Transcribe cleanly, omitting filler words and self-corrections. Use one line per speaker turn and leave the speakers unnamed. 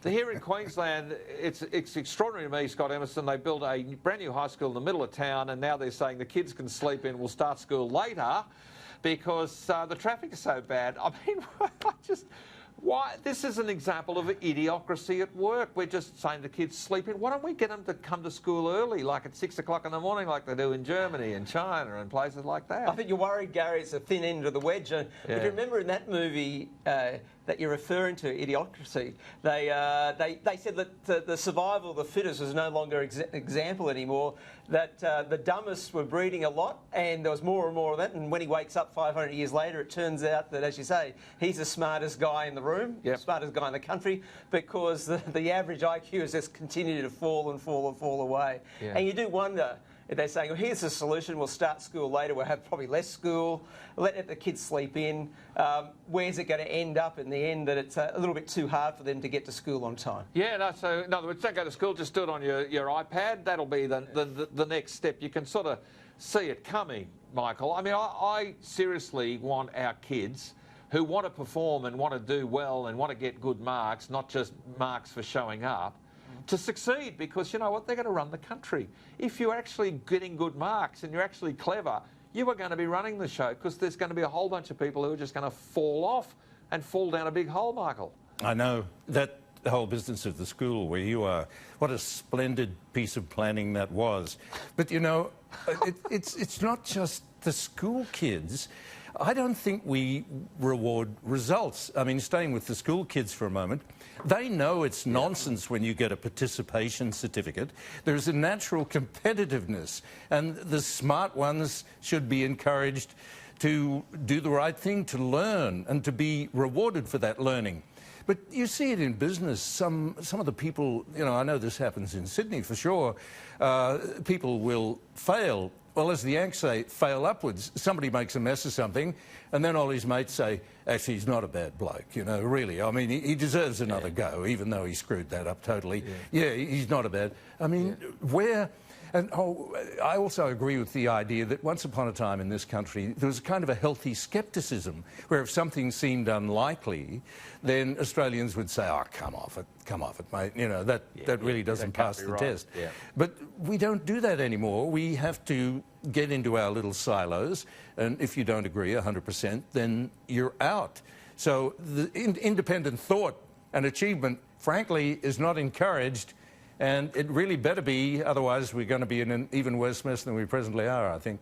Here in Queensland, it's extraordinary to me, Scott Emerson. They built a brand new high school in the middle of town, and now they're saying the kids can sleep in, we'll start school later because the traffic is so bad. I mean, why? This is an example of idiocracy at work. We're just saying to kids, sleep in. Why don't we get them to come to school early, like at 6 o'clock in the morning, like they do in Germany and China and places like that?
I think you're worried, Gary, it's a thin end of the wedge. If you remember in that movie that you're referring to, Idiocracy, they said that the survival of the fittest was no longer example anymore, that the dumbest were breeding a lot, and there was more and more of that, and when he wakes up 500 years later, it turns out that, as you say, he's the smartest guy in the room, smartest guy in the country, because the average IQ has just continued to fall and fall and fall away. And you do wonder, if they're saying, well, here's the solution, we'll start school later, we'll have probably less school, let the kids sleep in, where's it going to end up in the end that it's a little bit too hard for them to get to school on time?
Yeah, no, so in other words, don't go to school, just do it on your iPad. That'll be the next step. You can sort of see it coming, Michael. I mean, I seriously want our kids who want to perform and want to do well and want to get good marks, not just marks for showing up, to succeed, because you know what, they're going to run the country. If you're actually getting good marks and you're actually clever, you are going to be running the show, because there's going to be a whole bunch of people who are just going to fall off and fall down a big hole, Michael.
I know that the whole business of the school where you are, what a splendid piece of planning that was. But you know, it's not just the school kids. I don't think we reward results. I mean, staying with the school kids for a moment, they know it's nonsense when you get a participation certificate. There's a natural competitiveness, and the smart ones should be encouraged to do the right thing, to learn, and to be rewarded for that learning. But you see it in business. Some of the people, you know, I know this happens in Sydney for sure, people will fail. Well, as the Yanks say, fail upwards. Somebody makes a mess of something, and then all his mates say, actually, he's not a bad bloke, you know, really. I mean, he deserves another go, even though he screwed that up totally. Yeah, he's not a bad... I mean, where... And I also agree with the idea that once upon a time in this country, there was kind of a healthy scepticism, where if something seemed unlikely, then Australians would say, oh, come off it, mate. You know, that really doesn't pass the test. Yeah. But we don't do that anymore. We have to get into our little silos, and if you don't agree 100%, then you're out. So the independent thought and achievement, frankly, is not encouraged. And it really better be, otherwise we're going to be in an even worse mess than we presently are, I think.